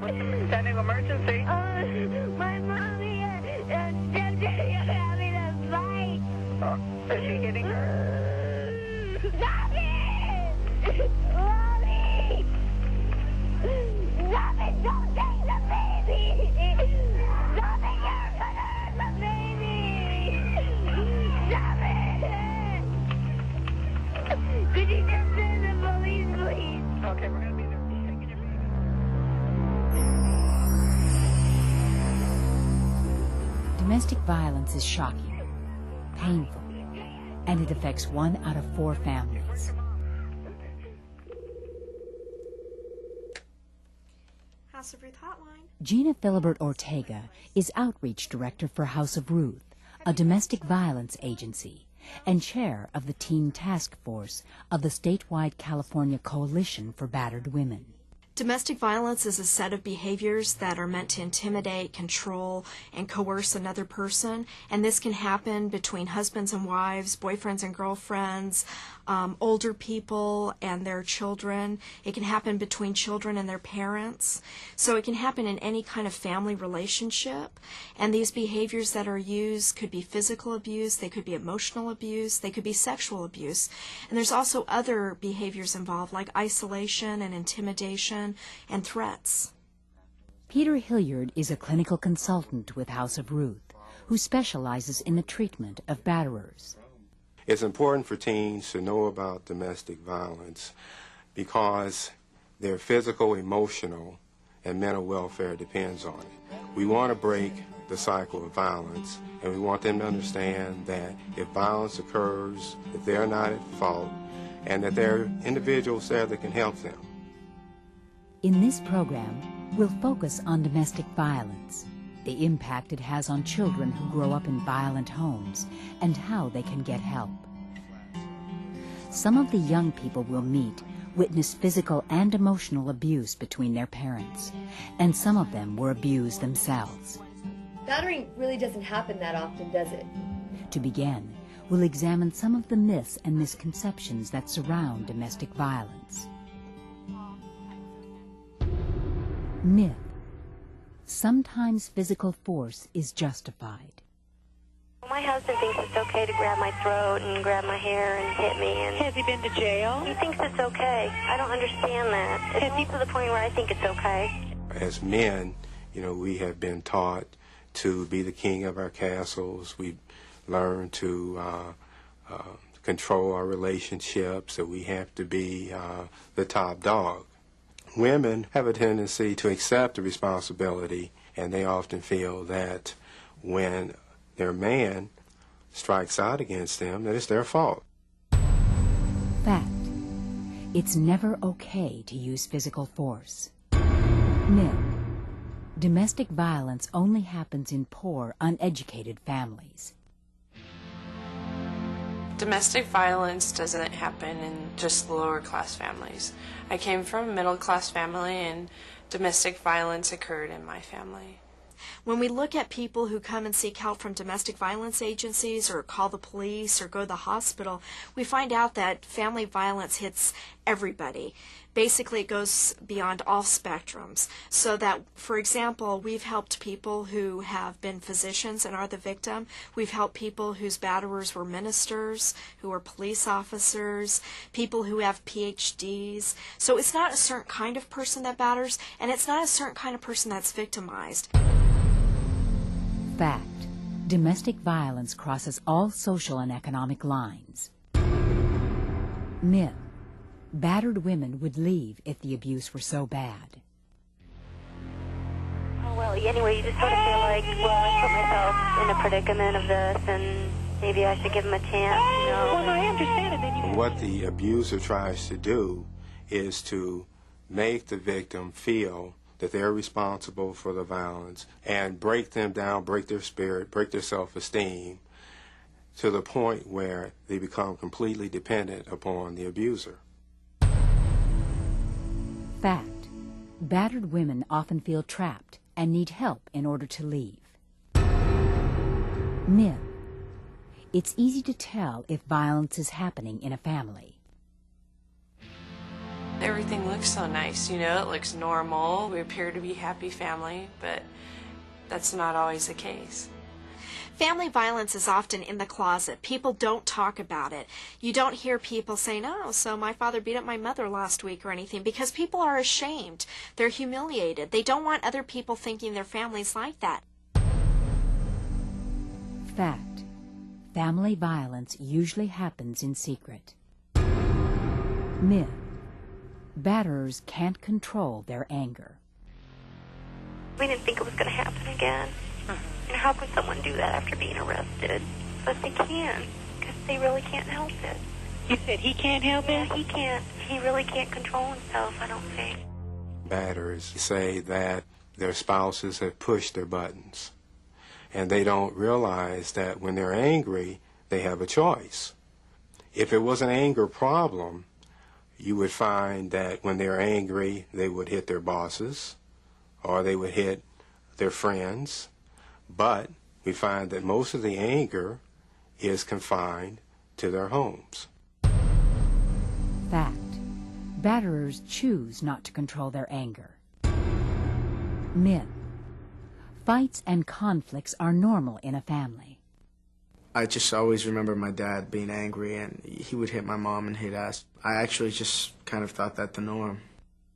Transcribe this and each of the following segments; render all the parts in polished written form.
Standing emergency. My mommy and stepdaddy are having a fight. Is she hitting her? Stop it! Mommy! Stop it! Don't take the baby! Stop it! You're gonna hurt the baby! Stop it! Could you just send the police, please? Okay, we're going to be there. Domestic violence is shocking, painful, and it affects 1 out of 4 families. House of Ruth Hotline. Gina Philibert Ortega is Outreach Director for House of Ruth, a domestic violence agency, and chair of the Teen Task Force of the statewide California Coalition for Battered Women. Domestic violence is a set of behaviors that are meant to intimidate, control, and coerce another person, and this can happen between husbands and wives, boyfriends and girlfriends, older people and their children. It can happen between children and their parents. So it can happen in any kind of family relationship, and these behaviors that are used could be physical abuse, they could be emotional abuse, they could be sexual abuse, and there's also other behaviors involved like isolation and intimidation and threats. Peter Hilliard is a clinical consultant with House of Ruth who specializes in the treatment of batterers. It's important for teens to know about domestic violence because their physical, emotional, and mental welfare depends on it. We want to break the cycle of violence, and we want them to understand that if violence occurs, that they're not at fault, and that there are individuals there that can help them. In this program, we'll focus on domestic violence, the impact it has on children who grow up in violent homes, and how they can get help. Some of the young people we'll meet witnessed physical and emotional abuse between their parents, and some of them were abused themselves. Battering really doesn't happen that often, does it? To begin, we'll examine some of the myths and misconceptions that surround domestic violence. Myth. Sometimes physical force is justified. My husband thinks it's okay to grab my throat and grab my hair and hit me. And Has he been to jail? he thinks it's okay. I don't understand that. It's to the point where I think it's okay. As men, we have been taught to be the king of our castles. We learn to control our relationships, that we have to be the top dog. Women have a tendency to accept the responsibility, and they often feel that when their man strikes out against them, that it's their fault. Fact. It's never okay to use physical force. Myth. Domestic violence only happens in poor, uneducated families. Domestic violence doesn't happen in just lower class families. I came from a middle class family, and domestic violence occurred in my family. When we look at people who come and seek help from domestic violence agencies or call the police or go to the hospital, we find out that family violence hits everybody. Basically, it goes beyond all spectrums. So that, for example, we've helped people who have been physicians and are the victim. We've helped people whose batterers were ministers, who are police officers, people who have PhDs. So it's not a certain kind of person that batters, and it's not a certain kind of person that's victimized. Fact. Domestic violence crosses all social and economic lines. Myth. Battered women would leave if the abuse were so bad. Oh, well, anyway, you just sort of feel like, well, I put myself in a predicament of this, and maybe I should give him a chance, Well, no, I understand it. Then you... What the abuser tries to do is to make the victim feel that they're responsible for the violence and break them down, break their spirit, break their self-esteem to the point where they become completely dependent upon the abuser. Fact. Battered women often feel trapped and need help in order to leave. Myth. It's easy to tell if violence is happening in a family. everything looks so nice, you know, it looks normal. We appear to be a happy family, but that's not always the case. Family violence is often in the closet. People don't talk about it. You don't hear people saying, oh, so my father beat up my mother last week or anything, because people are ashamed. They're humiliated. They don't want other people thinking their family's like that. Fact: family violence usually happens in secret. Myth: batterers can't control their anger. We didn't think it was going to happen again. And how could someone do that after being arrested? But they can, because they really can't help it. You said he can't help it? Yeah, he can't. He really can't control himself, I don't think. Batters say that their spouses have pushed their buttons, and they don't realize that when they're angry, they have a choice. If it was an anger problem, you would find that when they're angry, they would hit their bosses, or they would hit their friends. But we find that most of the anger is confined to their homes. Fact: batterers choose not to control their anger. Myth: fights and conflicts are normal in a family. I just always remember my dad being angry, and he would hit my mom and hit us. I actually just kind of thought that the norm.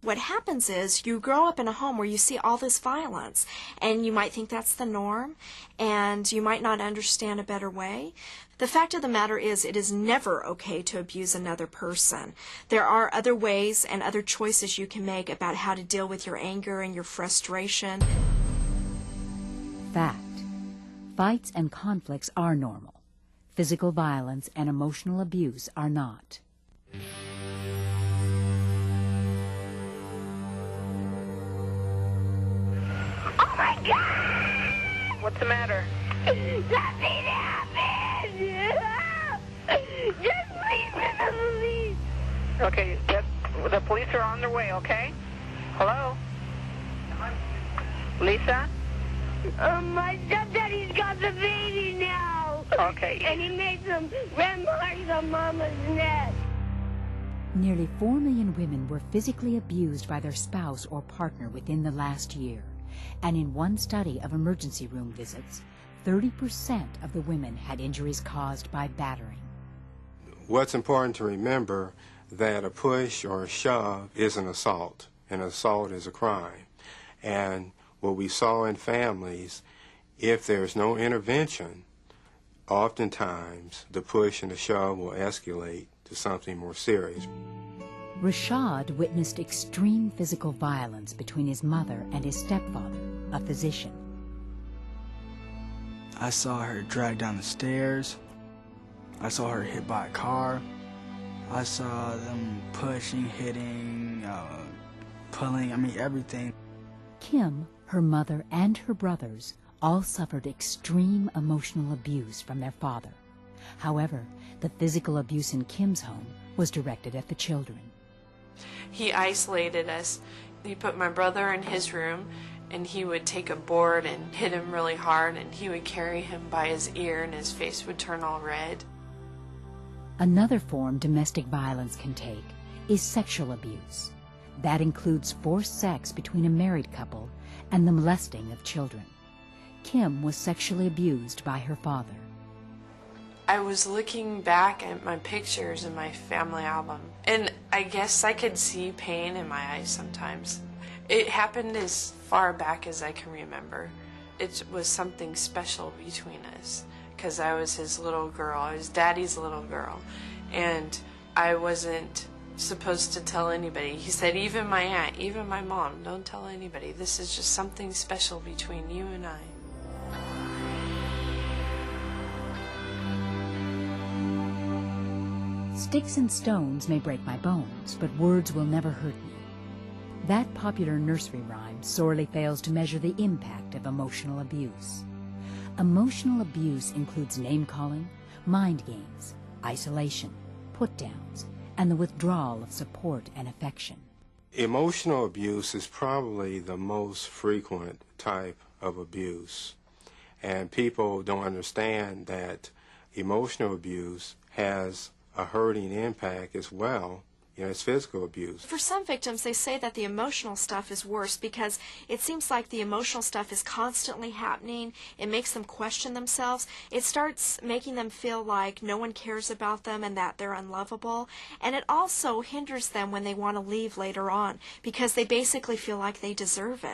What happens is you grow up in a home where you see all this violence, and you might think that's the norm, and you might not understand a better way. The fact of the matter is, it is never okay to abuse another person. There are other ways and other choices you can make about how to deal with your anger and your frustration. Fact: fights and conflicts are normal. Physical violence and emotional abuse are not. Oh my God! What's the matter? Something happened! Just please send the police! Okay, the police are on their way, okay? Hello? Lisa? My stepdaddy's got the baby now! Okay. And he made some red marks on Mama's neck. Nearly 4 million women were physically abused by their spouse or partner within the last year. And in one study of emergency room visits, 30% of the women had injuries caused by battering. What's important to remember that a push or a shove is an assault. An assault is a crime. And what we saw in families, if there's no intervention, oftentimes the push and the shove will escalate to something more serious. Rashad witnessed extreme physical violence between his mother and his stepfather, a physician. I saw her dragged down the stairs. I saw her hit by a car. I saw them pushing, hitting, pulling, everything. Kim, her mother, and her brothers all suffered extreme emotional abuse from their father. However, the physical abuse in Kim's home was directed at the children. He isolated us. He put my brother in his room, and he would take a board and hit him really hard, and he would carry him by his ear, and his face would turn all red. Another form domestic violence can take is sexual abuse. That includes forced sex between a married couple and the molesting of children. Kim was sexually abused by her father. I was looking back at my pictures in my family album, and I guess I could see pain in my eyes sometimes. It happened as far back as I can remember. It was something special between us, because I was his little girl. I was Daddy's little girl, and I wasn't supposed to tell anybody. He said, even my aunt, even my mom, don't tell anybody. This is just something special between you and I. Sticks and stones may break my bones, but words will never hurt me. That popular nursery rhyme sorely fails to measure the impact of emotional abuse. Emotional abuse includes name-calling, mind games, isolation, put-downs, and the withdrawal of support and affection. Emotional abuse is probably the most frequent type of abuse. And people don't understand that emotional abuse has a hurting impact as well it's physical abuse. For some victims, they say that the emotional stuff is worse because it seems like the emotional stuff is constantly happening. It makes them question themselves. It starts making them feel like no one cares about them and that they're unlovable. And it also hinders them when they want to leave later on because they basically feel like they deserve it.